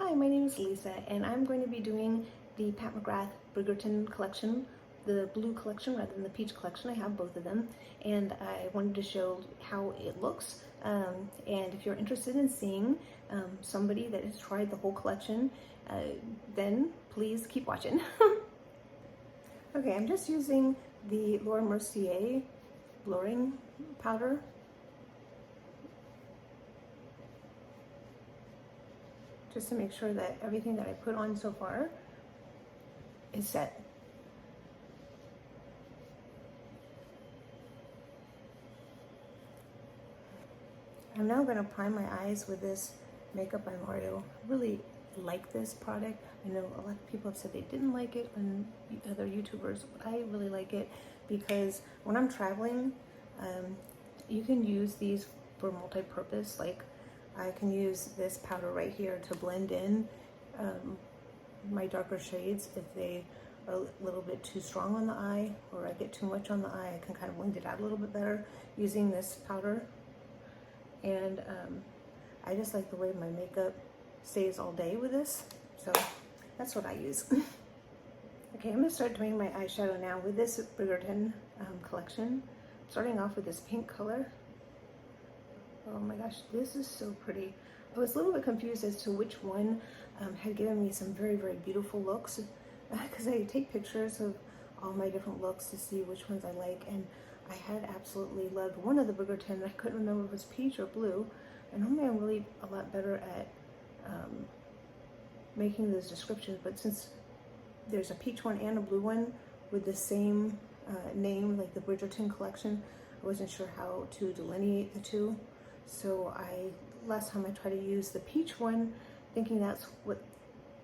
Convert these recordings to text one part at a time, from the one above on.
Hi, my name is Lisa, and I'm going to be doing the Pat McGrath Bridgerton collection, the blue collection rather than the peach collection. I have both of them, and I wanted to show how it looks. And if you're interested in seeing somebody that has tried the whole collection, then please keep watching. Okay, I'm just using the Laura Mercier blurring powder. Just to make sure that everything that I put on so far is set. I'm now going to prime my eyes with this Makeup by Mario. I really like this product. I know a lot of people have said they didn't like it and other YouTubers, but I really like it because when I'm traveling, you can use these for multi-purpose. Like I can use this powder right here to blend in my darker shades if they are a little bit too strong on the eye or I get too much on the eye. I can kind of blend it out a little bit better using this powder. And I just like the way my makeup stays all day with this, so that's what I use. Okay, I'm gonna start doing my eyeshadow now with this Bridgerton collection. Starting off with this pink color. Oh my gosh, this is so pretty. I was a little bit confused as to which one had given me some very, very beautiful looks because I take pictures of all my different looks to see which ones I like, and I had absolutely loved one of the Bridgerton. I couldn't remember if it was peach or blue, and normally I'm really a lot better at making those descriptions, but since there's a peach one and a blue one with the same name, like the Bridgerton collection, I wasn't sure how to delineate the two. So last time I tried to use the peach one, thinking that's what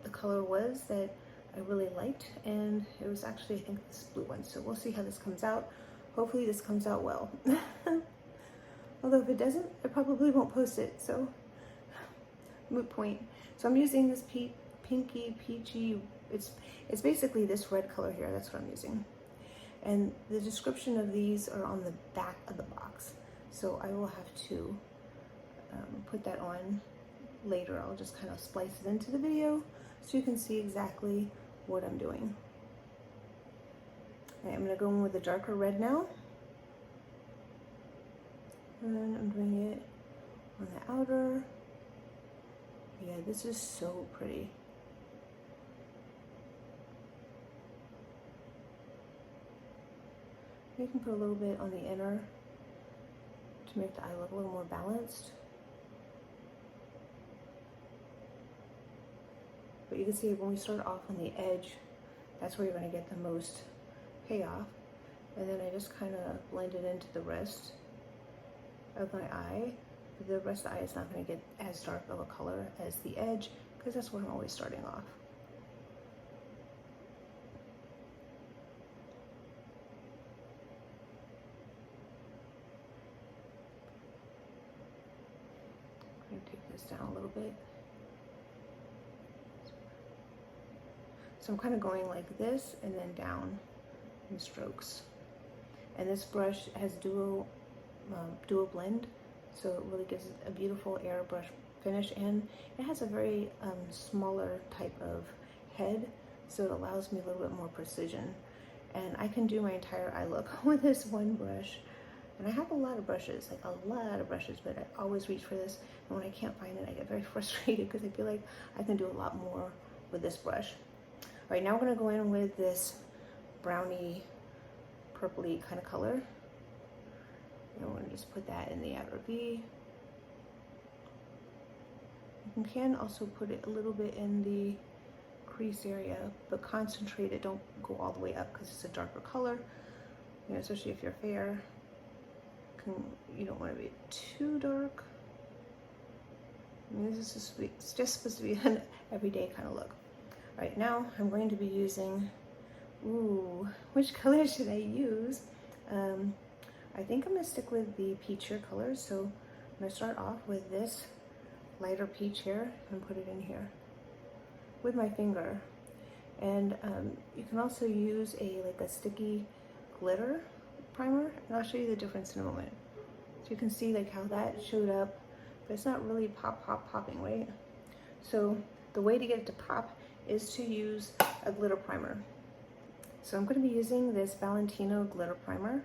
the color was that I really liked, and it was actually, I think, this blue one. So we'll see how this comes out. Hopefully this comes out well. Although if it doesn't, I probably won't post it, so moot point. So I'm using this pinky, peachy, it's basically this red color here, that's what I'm using. And the description of these are on the back of the box. So I will have to put that on later. I'll just kind of splice it into the video so you can see exactly what I'm doing. Right, I'm gonna go in with the darker red now. And then I'm doing it on the outer. Yeah, this is so pretty. You can put a little bit on the inner to make the eye look a little more balanced. But you can see when we start off on the edge, that's where you're going to get the most payoff. And then I just kind of blend it into the rest of my eye. But the rest of the eye is not going to get as dark of a color as the edge because that's where I'm always starting off. I'm going to take this down a little bit. So I'm kind of going like this and then down in strokes. And this brush has dual blend, so it really gives it a beautiful airbrush finish, and it has a very smaller type of head, so it allows me a little bit more precision. And I can do my entire eye look with this one brush. And I have a lot of brushes, like a lot of brushes, but I always reach for this. And when I can't find it, I get very frustrated because I feel like I can do a lot more with this brush. All right, now we're gonna go in with this browny, purpley kind of color. And we're gonna just put that in the outer V. You can also put it a little bit in the crease area, but concentrate it, don't go all the way up because it's a darker color. You know, especially if you're fair. You don't want to be too dark. I mean, this is it's just supposed to be an everyday kind of look. Right now, I'm going to be using, which color should I use? I think I'm gonna stick with the peachier colors. So I'm gonna start off with this lighter peach here and put it in here with my finger. And you can also use like a sticky glitter primer, and I'll show you the difference in a moment. So you can see like how that showed up, but it's not really popping, right? So the way to get it to pop is to use a glitter primer. So I'm going to be using this Valentino glitter primer.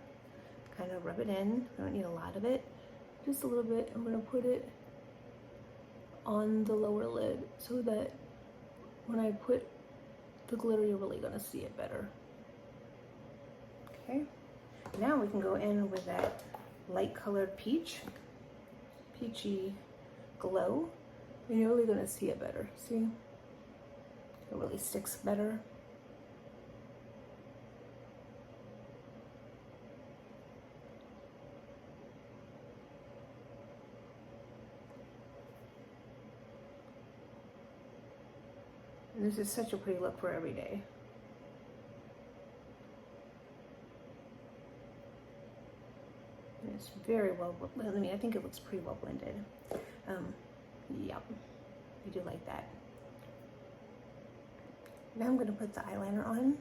Kind of rub it in. I don't need a lot of it, just a little bit. I'm going to put it on the lower lid so that when I put the glitter, you're really going to see it better. Okay, now we can go in with that light colored peachy glow, and you're really going to see it better. See, it really sticks better. And this is such a pretty look for every day. And it's very well, I mean, I think it looks pretty well blended. Yep, I do like that. Now I'm going to put the eyeliner on.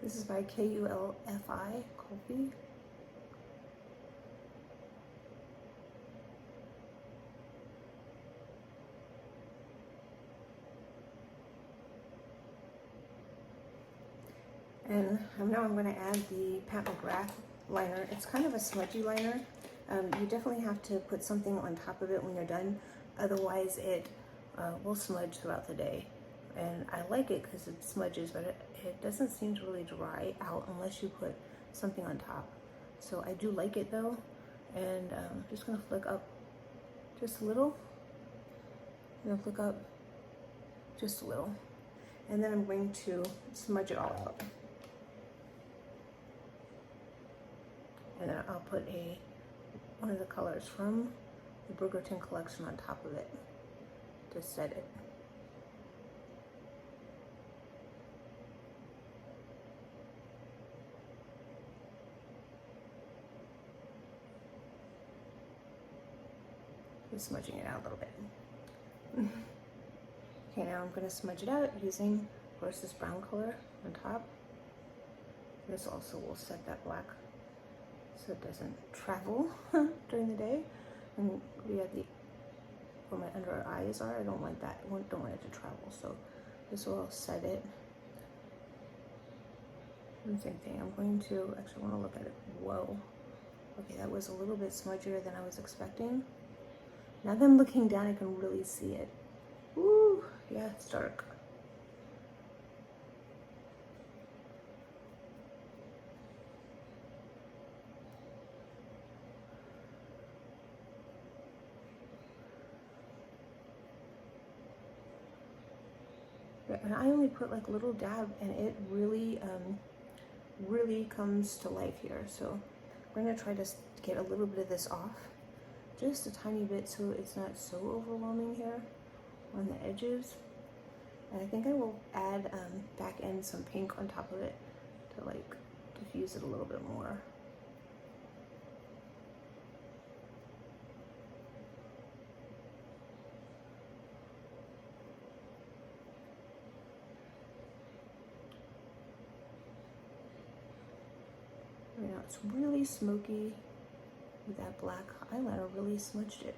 This is by KULFI, Coffee. And now I'm going to add the Pat McGrath liner. It's kind of a smudgy liner. You definitely have to put something on top of it when you're done. Otherwise it will smudge throughout the day. And I like it because it smudges, but it doesn't seem to really dry out unless you put something on top. So I do like it though. And I'm just going to flick up just a little. I'm going to flick up just a little. And then I'm going to smudge it all out. And then I'll put one of the colors from the Bridgerton collection on top of it to set it. Just smudging it out a little bit. Okay, now I'm going to smudge it out using, of course, this brown color on top. This also will set that black so it doesn't travel during the day. And we have where my under eyes are, I don't want that, don't want it to travel. So this will set it. And same thing, I'm going to, actually want to look at it. Whoa. Okay, that was a little bit smudgier than I was expecting. Now that I'm looking down, I can really see it. Woo, yeah, it's dark. And I only put like a little dab, and it really, really comes to life here. So we're gonna try to get a little bit of this off, just a tiny bit, so it's not so overwhelming here on the edges. And I think I will add back in some pink on top of it to like diffuse it a little bit more. You know, it's really smoky with that black eyeliner, really smudged it.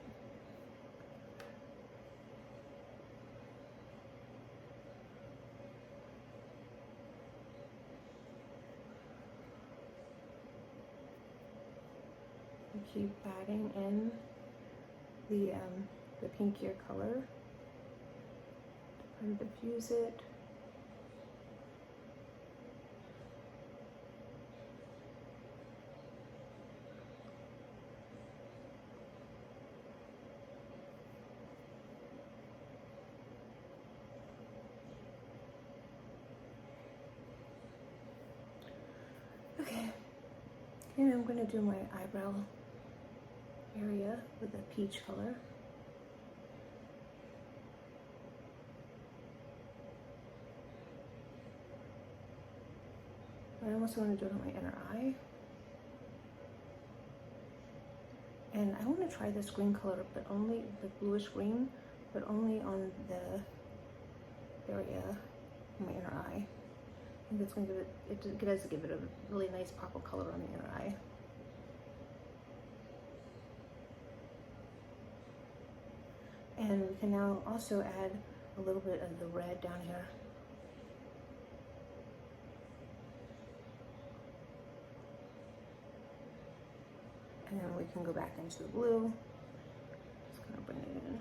I keep adding in the pinkier color to diffuse it. Okay, and I'm going to do my eyebrow area with a peach color. I also want to do it on my inner eye. And I want to try this green color, but only the bluish green, but only on the area in my inner eye. I think it's going to give it does give it a really nice pop of color on the inner eye. And we can now also add a little bit of the red down here. And then we can go back into the blue. Just gonna bring it in.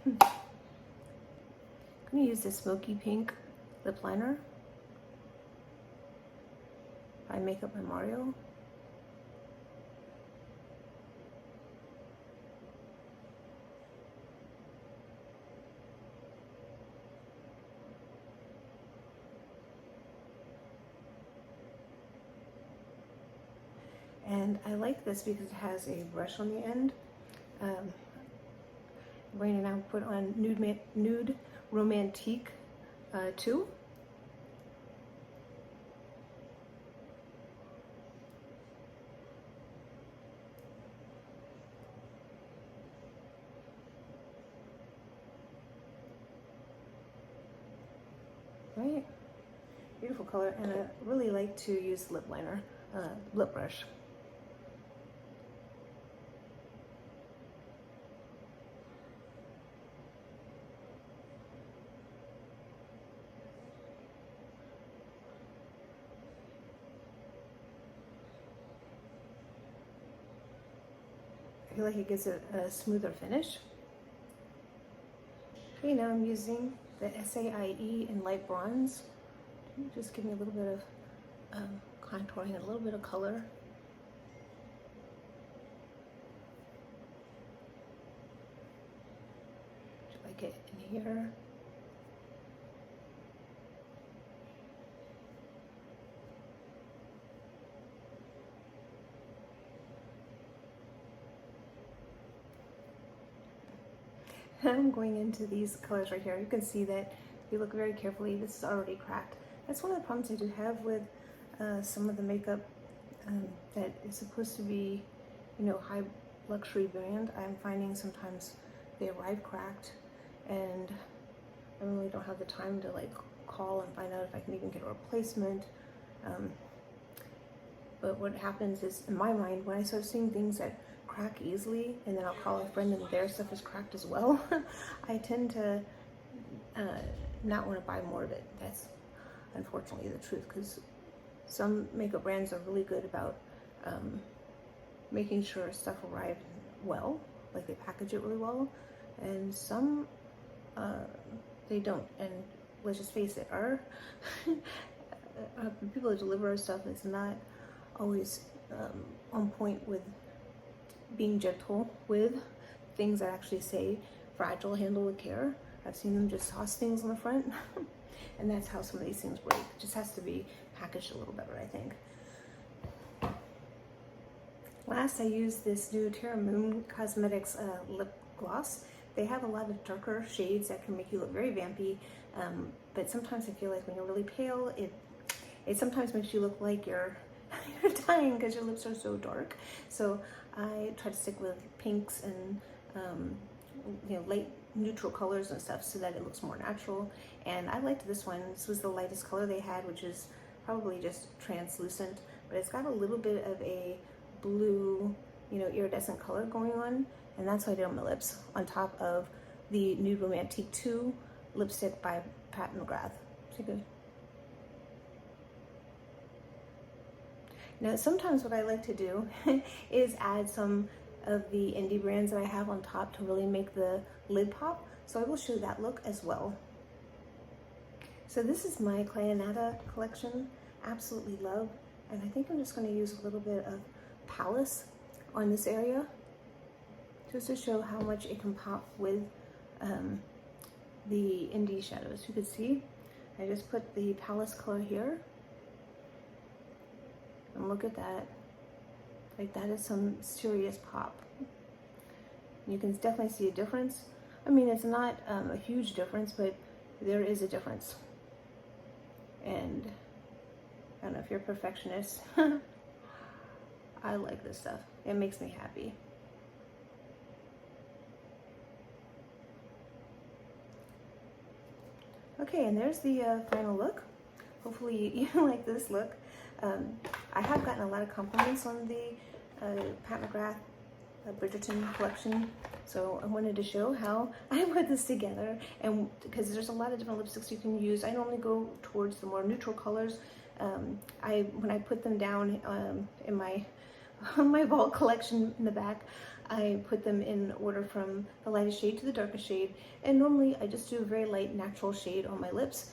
I'm gonna use this smoky pink lip liner by Makeup by Mario. And I like this because it has a brush on the end. I'm going to now put on Nude Romantique 2. Right? Beautiful color, and I really like to use lip liner, lip brush. I feel like it gives it a smoother finish. Okay, now I'm using the SAIE in light bronze. Just give me a little bit of contouring and a little bit of color. Just like it in here. I'm going into these colors right here. You can see that if you look very carefully, this is already cracked. That's one of the problems I do have with some of the makeup that is supposed to be, you know, high luxury brand. I'm finding sometimes they arrive cracked, and I really don't have the time to like call and find out if I can even get a replacement. But what happens is, in my mind, when I start seeing things that crack easily, and then I'll call a friend and their stuff is cracked as well, I tend to not want to buy more of it. That's unfortunately the truth, because some makeup brands are really good about making sure stuff arrives well, like they package it really well, and some they don't. And let's just face it, our people that deliver our stuff is not always on point with being gentle with things that actually say fragile, handle with care. I've seen them just toss things on the front and that's how some of these things break. It just has to be packaged a little better, I think. Last, I used this new Terra Moon Cosmetics lip gloss. They have a lot of darker shades that can make you look very vampy, but sometimes I feel like when you're really pale, it sometimes makes you look like you're dying because your lips are so dark. So I try to stick with pinks and you know, light neutral colors and stuff so that it looks more natural. And I liked this one. This was the lightest color they had, which is probably just translucent, but it's got a little bit of a blue, you know, iridescent color going on, and that's what I did on my lips, on top of the Nude Romantique 2 lipstick by McGrath. See good? Now, sometimes what I like to do is add some of the indie brands that I have on top to really make the lid pop. So I will show that look as well. So this is my Clayanata collection. Absolutely love. And I think I'm just going to use a little bit of Palace on this area, just to show how much it can pop with the indie shadows. You can see I just put the Palace color here. And look at that. Like, that is some serious pop. You can definitely see a difference. I mean, it's not a huge difference, but there is a difference. And I don't know if you're a perfectionist. I like this stuff. It makes me happy. Okay, and there's the final look. Hopefully you like this look. I have gotten a lot of compliments on the Pat McGrath Bridgerton collection. So I wanted to show how I put this together, and because there's a lot of different lipsticks you can use. I normally go towards the more neutral colors. When I put them down in my my vault collection in the back, I put them in order from the lightest shade to the darkest shade, and normally I just do a very light natural shade on my lips.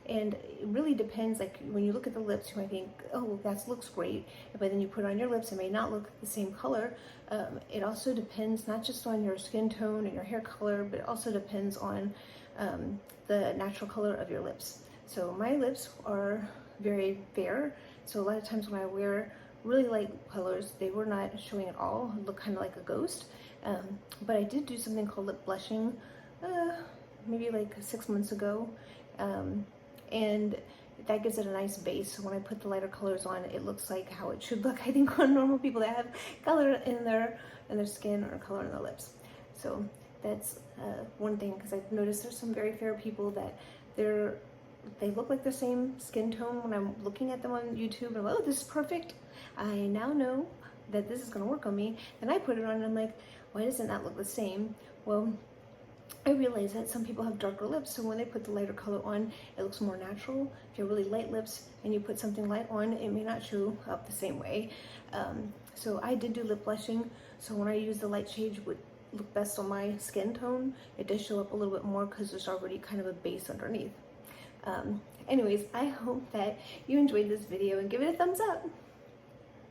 And it really depends, like when you look at the lips, you might think, oh, that looks great, but then you put it on your lips, it may not look the same color. It also depends not just on your skin tone and your hair color, but it also depends on the natural color of your lips. So my lips are very fair, so a lot of times when I wear really light colors, they were not showing at all. It looked kind of like a ghost. But I did do something called lip blushing maybe like 6 months ago. And that gives it a nice base. So when I put the lighter colors on, it looks like how it should look, I think, on normal people that have color in their skin or color in their lips. So that's one thing, because I've noticed there's some very fair people that they look like the same skin tone when I'm looking at them on YouTube, and I'm like, oh, this is perfect. I now know that this is going to work on me. And I put it on and I'm like, why does it not look the same? Well, I realize that some people have darker lips, so when they put the lighter color on, it looks more natural. If you have really light lips and you put something light on, it may not show up the same way. So I did do lip blushing, so when I use the light shade would look best on my skin tone, it does show up a little bit more because there's already kind of a base underneath. Anyways, I hope that you enjoyed this video and give it a thumbs up.